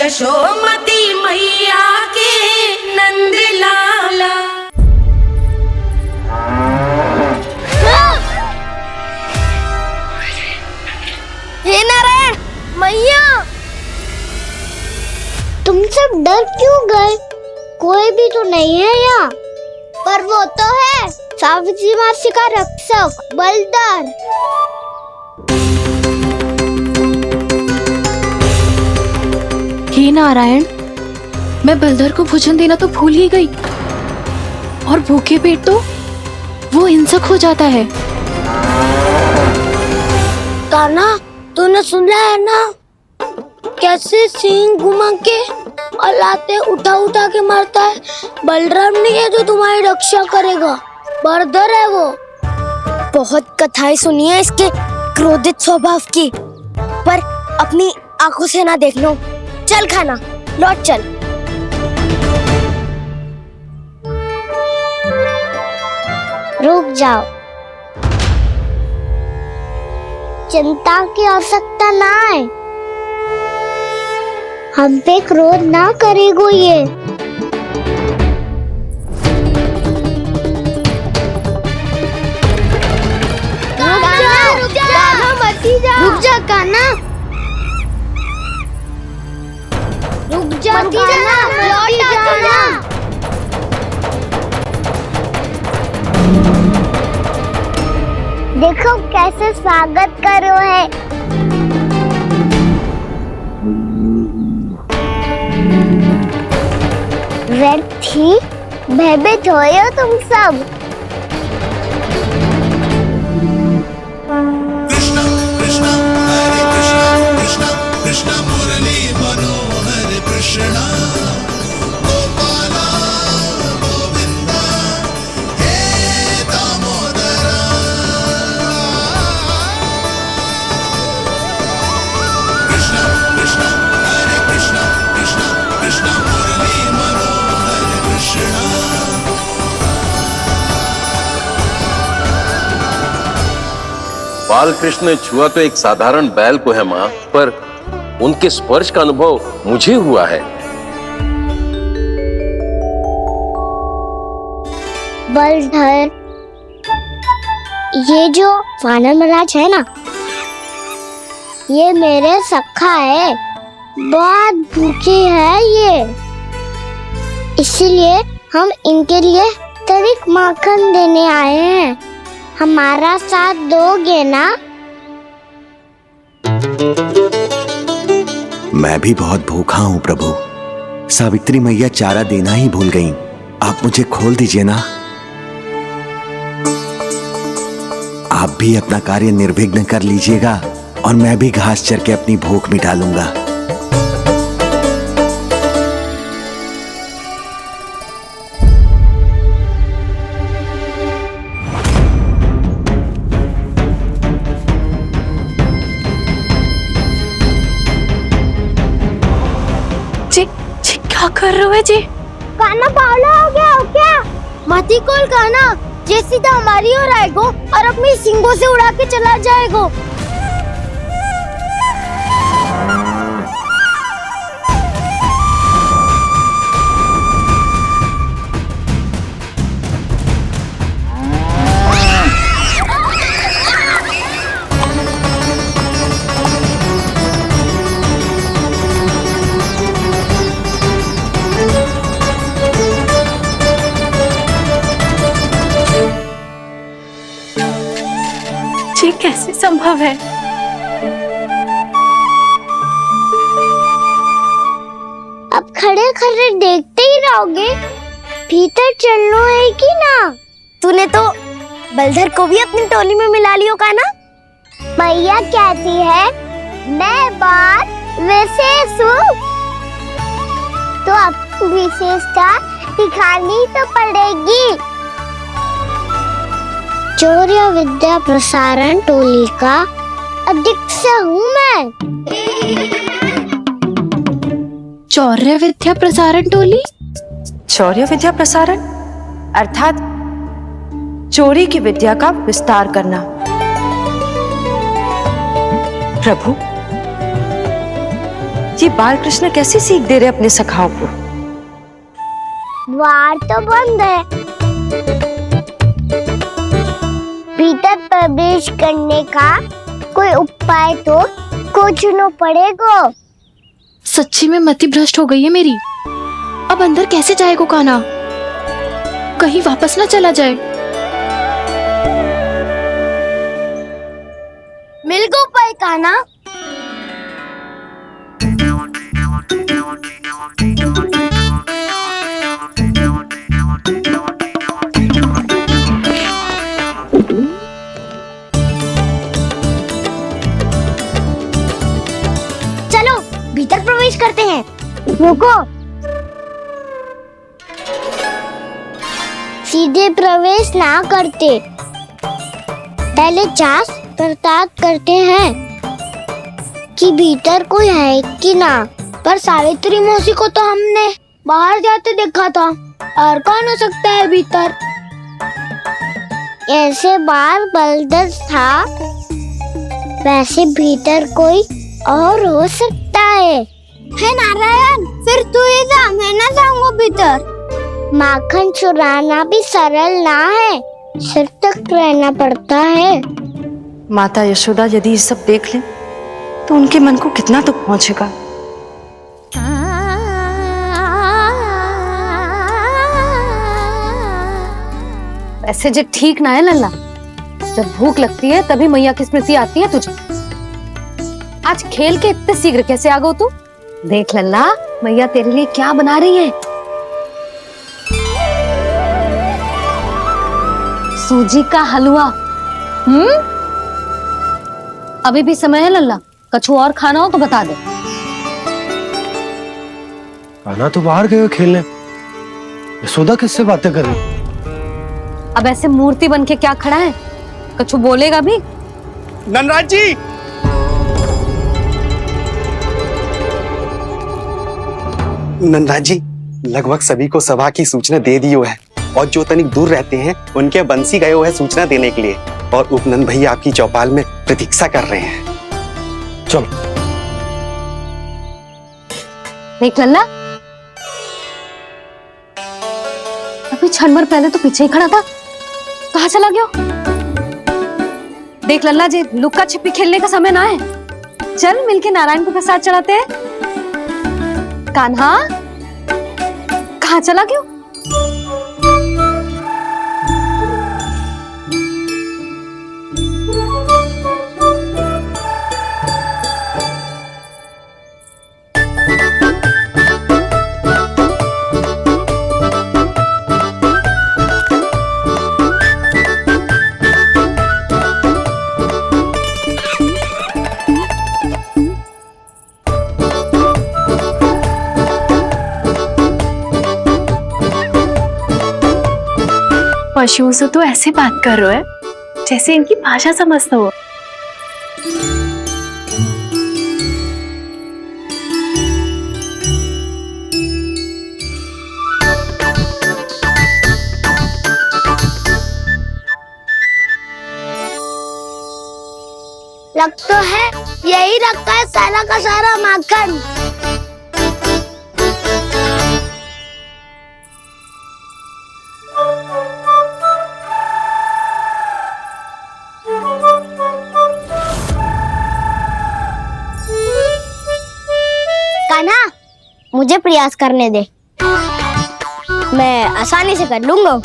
यशोमती मैया के नंद लाला। हे नारायण मैया, तुम सब डर क्यों गए? कोई भी तो नहीं है यहाँ। पर वो तो है, सावित्री मासी का रक्षक बलदार। हे नारायण, मैं बलधर को भोजन देना तो भूल ही गई, और भूखे पेट तो वो हिंसक हो जाता है। कान्हा, तूने सुना है ना कैसे सींग घुमा के और लाते उठा उठा के मारता है? बलराम नहीं है जो तुम्हारी रक्षा करेगा, बलधर है वो। बहुत कथाएं सुनी है इसके क्रोधित स्वभाव की, पर अपनी आंखों से ना देख लो। चल खाना, लौट चल। रुक जाओ, चिंता की आवश्यकता ना है। हम पे क्रोध ना करेगो ये। रुक जा कान्हा, रुक जा कान्हा, लौट जाना। देखो कैसे स्वागत करो है। व्यर्थ ही भयभीत हो तुम सब। कृष्णा कृष्णा हरे कृष्णा कृष्णा कृष्णा मुरली मनोहर कृष्णा गोपाला गोविंदा हे दामोदरा। कृष्णा कृष्णा हरे कृष्णा कृष्णा कृष्णा मुरली मनोहर कृष्णा। बाल कृष्ण ने छुआ तो एक साधारण बैल को है माँ, पर उनके स्पर्श का अनुभव मुझे हुआ है। बलधर, ये जो वानर महाराज है ना, ये मेरे सखा है, बहुत भूखे है ये, इसीलिए हम इनके लिए तनिक माखन देने आए हैं। हमारा साथ दोगे ना? मैं भी बहुत भूखा हूँ प्रभु। सावित्री मैया चारा देना ही भूल गईं। आप मुझे खोल दीजिए ना। आप भी अपना कार्य निर्विघ्न कर लीजिएगा और मैं भी घास चर के अपनी भूख मिटा लूंगा। क्या कर रहे हो जी? कान्हा पावला हो गया हो क्या? मती कोल कान्हा, जे सीधा हमारी ओर आएगो और अपनी सींगों से उड़ा के चला जाएगो। ये कैसे संभव है? अब खड़े खड़े देखते ही रहोगे? भीतर चलना है कि ना? तूने तो बलधर को भी अपनी टोली में मिला लियो का ना? मैया कहती है मैं बात विशेष हूँ, तो अब विशेषता दिखानी तो पड़ेगी। चौर्य विद्या प्रसारण टोली का अध्यक्ष हूँ मैं। चौर्य विद्या प्रसारण टोली? चौर्य विद्या प्रसारण अर्थात चोरी की विद्या का विस्तार करना। प्रभु, ये बालकृष्ण कैसी सीख दे रहे अपने सखाओं को? द्वार तो बंद है, भीतर प्रवेश करने का कोई उपाय तो खोजना पड़ेगा। सच्ची में मति भ्रष्ट हो गई है मेरी। अब अंदर कैसे जाएगा कान्हा? कहीं वापस ना चला जाए। मिल गो उपाय कान्हा। चलो भीतर प्रवेश करते हैं। रुको, सीधे प्रवेश ना करते, पहले जांच पड़ताल करते हैं कि भीतर कोई है कि ना। पर सावित्री मौसी को तो हमने बाहर जाते देखा था, और कौन हो सकता है भीतर? ऐसे बार बलदर था, वैसे भीतर कोई और हो सकता है नारायण? फिर तू ही जा, मैं ना जाऊंगा भीतर। माखन चुराना भी सरल ना है, सिर तक रहना पड़ता है। माता यशोदा यदि ये सब देख ले तो उनके मन को कितना दुख पहुंचेगा। ऐसे जो ठीक ना है लल्ला, जब भूख लगती है तभी मैया की स्मृति आती है तुझे। आज खेल के इतने शीघ्र कैसे आ गो तू? देख लल्ला, मैया तेरे लिए क्या बना रही है। सूजी का हलवा। अभी भी समय है लल्ला, कछु और खाना हो तो बता दे। कान्हा तो बाहर गए खेलने, यशोदा किससे बातें कर रही? अब ऐसे मूर्ति बन के क्या खड़ा है? कछु बोलेगा भी? ननराज जी, नंदराज जी, लगभग सभी को सभा की सूचना दे दी है, और जो तनिक दूर रहते हैं उनके बंसी गए हुए हैं सूचना देने के लिए, और उपनंद भैया आपकी चौपाल में प्रतीक्षा कर रहे हैं। चलो। देख लल्ला, अभी क्षण भर पहले तो पीछे ही खड़ा था, कहाँ चला गया? देख लल्ला जी, लुक्का छिपी खेलने का समय ना है। चल मिलके नारायण को प्रसाद चढ़ाते हैं। कान्हा, कहाँ चला गया? पशुओं से तो ऐसे बात कर रहे हो जैसे इनकी भाषा समझते हो। लग तो है यही रखा है सारा का सारा माखन। कान्हा, मुझे प्रयास करने दे, मैं आसानी से कर लूंगा।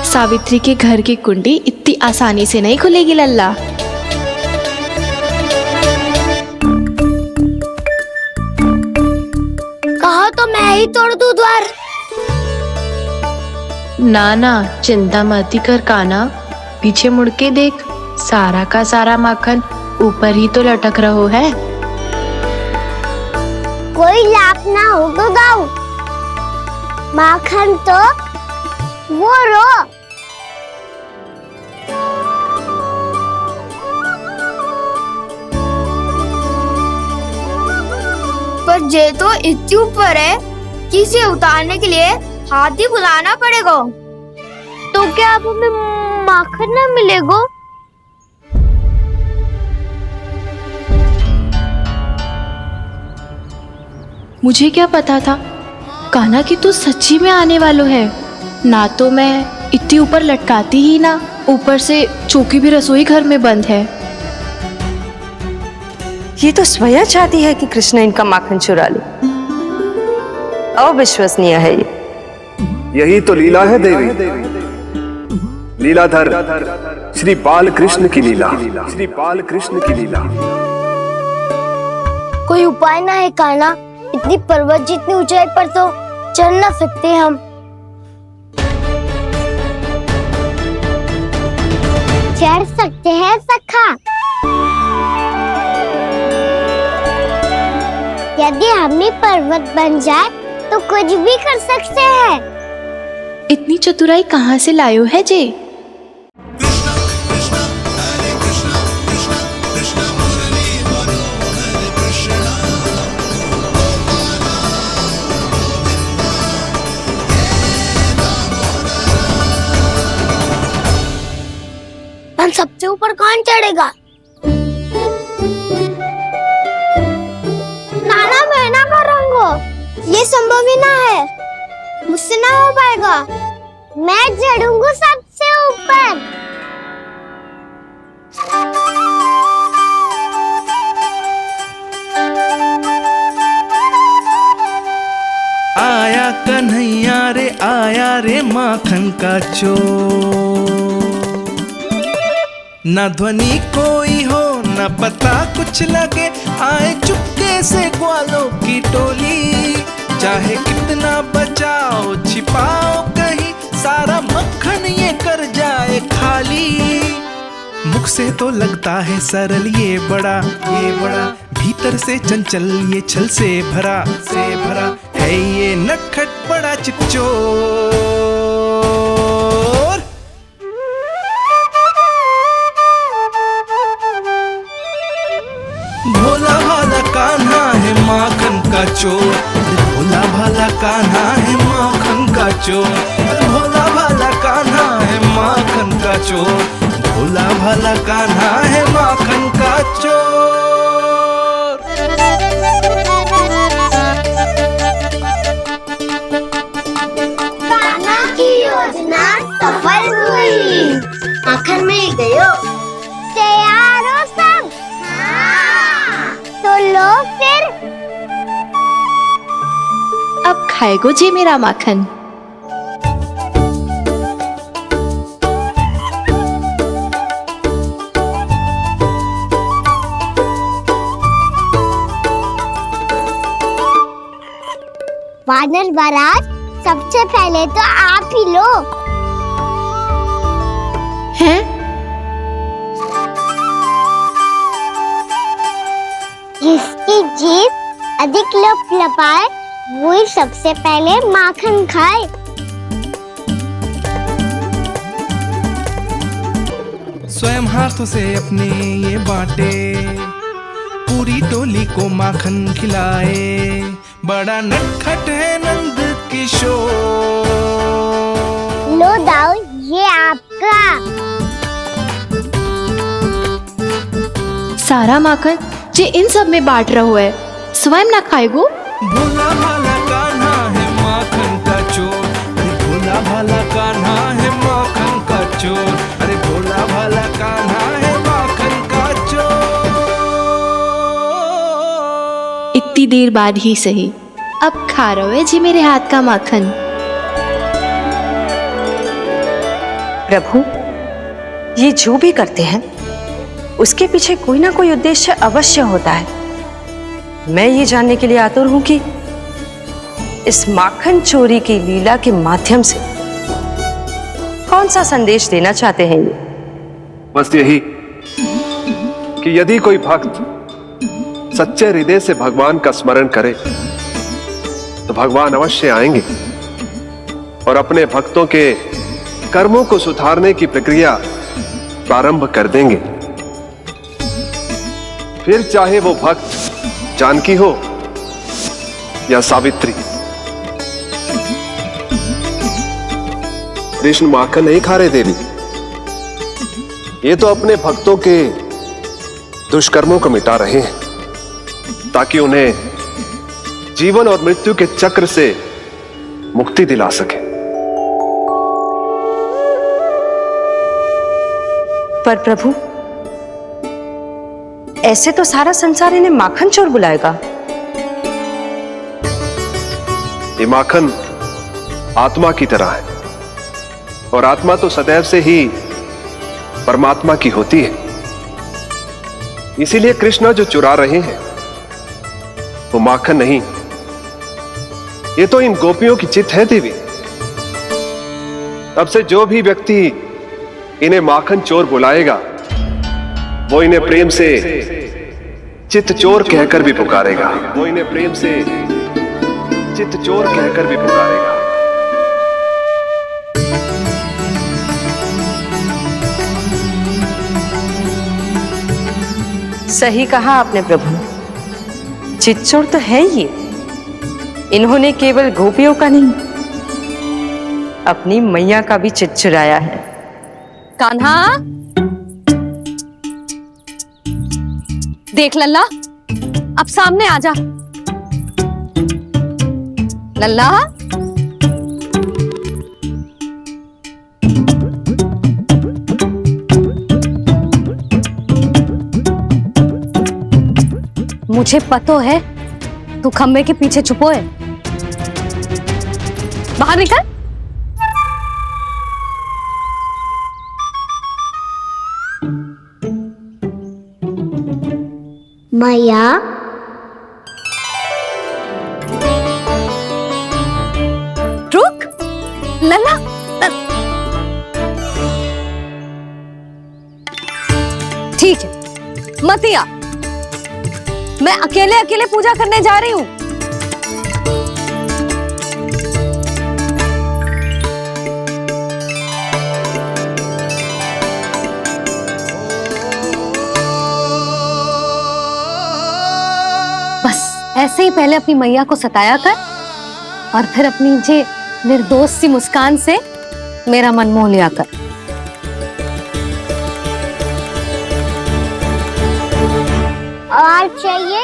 सावित्री के घर की कुंडी इतनी आसानी से नहीं खुलेगी लल्ला। कहो तो मैं ही तोड़ दूं द्वार। ना ना, चिंता मत कर कान्हा, पीछे मुड़ के देख, सारा का सारा माखन ऊपर ही तो लटक रहो है। कोई लाभ ना होगा गाँव, माखन तो वो रो। पर जे तो इतनी ऊपर है, धरती से उतारने के लिए हाथी बुलाना पड़ेगा। तो क्या अब हमें माखन न मिलेगा? मुझे क्या पता था कान्हा कि तू सच्ची में आने वालो है। ना तो मैं इतनी ऊपर लटकाती ही ना, ऊपर से चौकी भी रसोई घर में बंद है। ये तो स्वयं चाहती है कि कृष्ण इनका माखन चुरा ले। अविश्वसनीय है ये। यही तो लीला है देवी, लीलाधर श्री बाल कृष्ण की लीला, श्री बाल कृष्ण की लीला। कोई उपाय ना है कान्हा? इतनी पर्वत जितनी ऊंचाई पर तो चढ़ ना सकते हम। चढ़ सकते हैं सखा। यदि हम ही पर्वत बन जाए तो कुछ भी कर सकते हैं। इतनी चतुराई कहाँ से लायो है जे? सबसे ऊपर कौन चढ़ेगा? नाना मैं ना करूँगा, ये संभव ही ना है, मुझसे ना हो पाएगा। मैं चढ़ूंगा सबसे ऊपर। आया कन्हैया रे, आया रे माखन का चोर। न ध्वनि कोई हो न पता कुछ लगे, आए चुपके से ग्वालों की टोली। चाहे कितना बचाओ छिपाओ कहीं, सारा मक्खन ये कर जाए खाली। मुख से तो लगता है सरल ये बड़ा, भीतर से चंचल ये छल से भरा है ये नटखट बड़ा चिकचोर। भोला भाला कान्हा है माखन का चोर, भोला भाला कान्हा है माखन का चोर, भोला भाला कान्हा है माखन का चोर, भोला भाला कान्हा है माखन का चोर। कान्हा की योजना सफल हुई, माखन मिल गयो। तैयार हो सब? तो लो फिर। अब खाएगो जे मेरा माखन। वानर महाराज, सबसे पहले तो आप ही लो। हैं? जिसकी जीभ अधिक लपलपाए वही सबसे पहले माखन खाए। स्वयं हाथों से अपने ये बांटे, पूरी टोली को माखन खिलाए। बड़ा नटखट है नंद किशोर। लो दाऊ, ये आपका। सारा माखन जे इन सब में बांट रहो है, स्वयं ना खाएगो। भोला भाला कान्हा है माखन का चोर, अरे भोला भाला कान्हा है माखन का चोर, अरे भोला भाला कान्हा है माखन का चोर। इतनी देर बाद ही सही, अब खा रहे हो जी मेरे हाथ का माखन। प्रभु, ये जो भी करते हैं उसके पीछे कोई ना कोई उद्देश्य अवश्य होता है। मैं ये जानने के लिए आतुर हूं कि इस माखन चोरी की लीला के माध्यम से कौन सा संदेश देना चाहते हैं ये। बस यही कि यदि कोई भक्त सच्चे हृदय से भगवान का स्मरण करे तो भगवान अवश्य आएंगे और अपने भक्तों के कर्मों को सुधारने की प्रक्रिया प्रारंभ कर देंगे। फिर चाहे वो भक्त जानकी हो या सावित्री, कृष्ण माखन नहीं खा रहे देवी, ये तो अपने भक्तों के दुष्कर्मों को मिटा रहे हैं ताकि उन्हें जीवन और मृत्यु के चक्र से मुक्ति दिला सके। पर प्रभु, ऐसे तो सारा संसार इन्हें माखन चोर बुलाएगा। ये माखन आत्मा की तरह है और आत्मा तो सदैव से ही परमात्मा की होती है। इसीलिए कृष्ण जो चुरा रहे हैं वो माखन नहीं, ये तो इन गोपियों की चित्त है देवी। अब से जो भी व्यक्ति इन्हें माखन चोर बुलाएगा वो इन्हें प्रेम से चित्त चोर कहकर भी पुकारेगा, वो इन्हें प्रेम से चित्त चोर कहकर भी पुकारेगा। सही कहा आपने प्रभु, चित्त चोर तो है ये। इन्होंने केवल गोपियों का नहीं, अपनी मैया का भी चित्त चुराया है। कान्हा, देख लल्ला, अब सामने आ जा। लल्ला, मुझे पता है तू खम्बे के पीछे छुपो है। बाहर निकल। मैया, रुक लल्ला, ठीक है मत आ, मैं अकेले अकेले पूजा करने जा रही हूँ। बस ऐसे ही पहले अपनी मैया को सताया कर और फिर अपनी जे निर्दोष सी मुस्कान से मेरा मन मोह लिया कर। और चाहिए?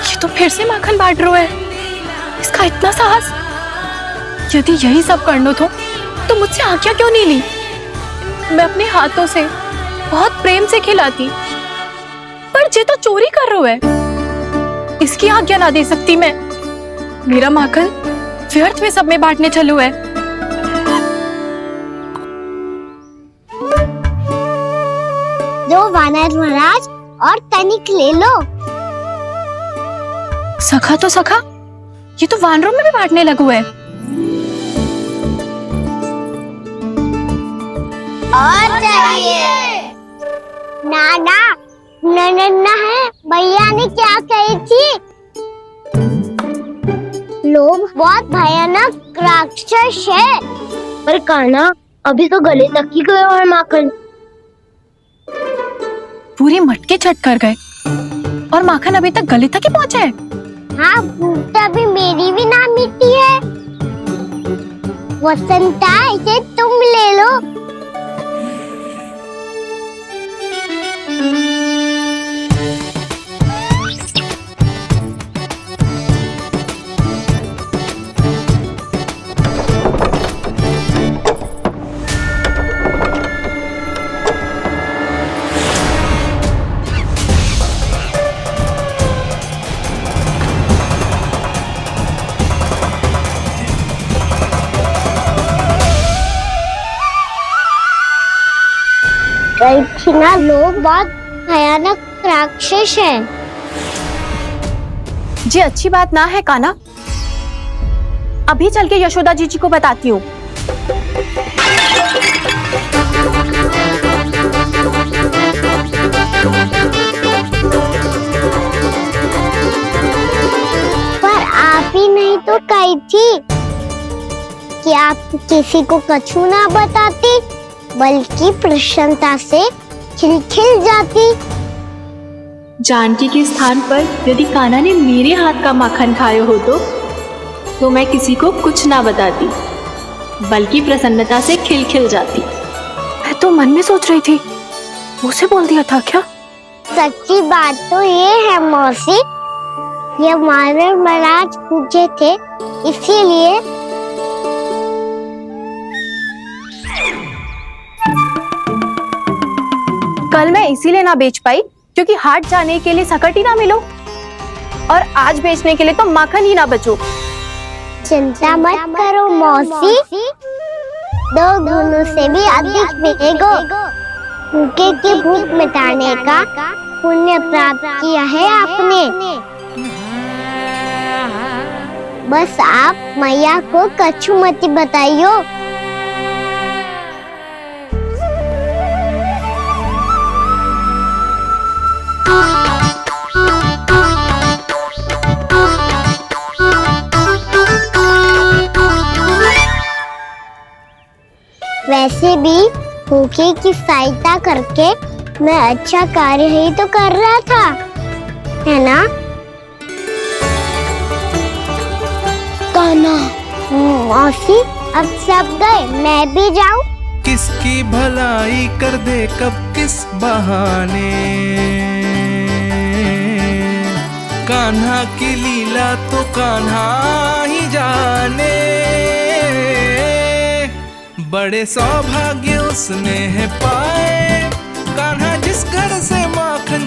ये तो फिर से माखन बांट रहा है। इसका इतना साहस! यदि यही सब करना तो मुझसे आज्ञा क्यों नहीं ली? मैं अपने हाथों से बहुत प्रेम से खिलाती, पर ये तो चोरी कर रहा है। इसकी आज्ञा ना दे सकती मैं। मेरा माखन व्यर्थ में सब में बांटने चलू है। दो वानर महाराज और तनिक ले लो। सखा तो सखा, ये तो वानरों में भी बांटने लगू है। और चाहिए? नाना, नन्ना है, भैया ने क्या कही थी? लोभ बहुत भयानक राक्षस है। पर कान्हा, अभी तो गले तक ही गया है माखन। पूरी मटके चट कर गए और माखन अभी तक गले तक ही पहुंचा है। हाँ, भूख अभी मेरी भी ना मिटी है। वसंता, इसे तुम ले लो। दक्षिणा लोग बहुत भयानक राक्षस है। जी अच्छी बात ना है कान्हा, अभी चल के यशोदा जी को बताती हूँ। पर आप ही नहीं तो कही थी कि आप किसी को कछु ना बताती, बल्कि प्रसन्नता से खिलखिल जाती। जानकी के स्थान पर यदि कान्हा ने मेरे हाथ का माखन खाया हो तो मैं किसी को कुछ ना बताती, बल्कि प्रसन्नता से खिलखिल जाती। मैं तो मन में सोच रही थी, मुझसे बोल दिया था क्या? सच्ची बात तो ये है मौसी, ये मानव महाराज पूछे थे, इसीलिए। कल मैं इसीलिए ना बेच पाई क्योंकि हाट जाने के लिए सकट ही ना मिलो, और आज बेचने के लिए तो माखन ही ना बचो। चिंता मत करो मौसी, 2 गुणों से भी अधिक मिलेगा। भूखे की भूख मिटाने का पुण्य प्राप्त किया है आपने। बस आप मैया को कछुमती बताइयो। वैसे भी भूखे की सहायता करके मैं अच्छा कार्य ही तो कर रहा था, है ना? कान्हा, मौसी अब सब गए, मैं भी जाऊं? किसकी भलाई कर दे कब किस बहाने, कान्हा की लीला तो कान्हा ही जाने। बड़े सौभाग्य उसने है पाए, कान्हा जिस घर से माखन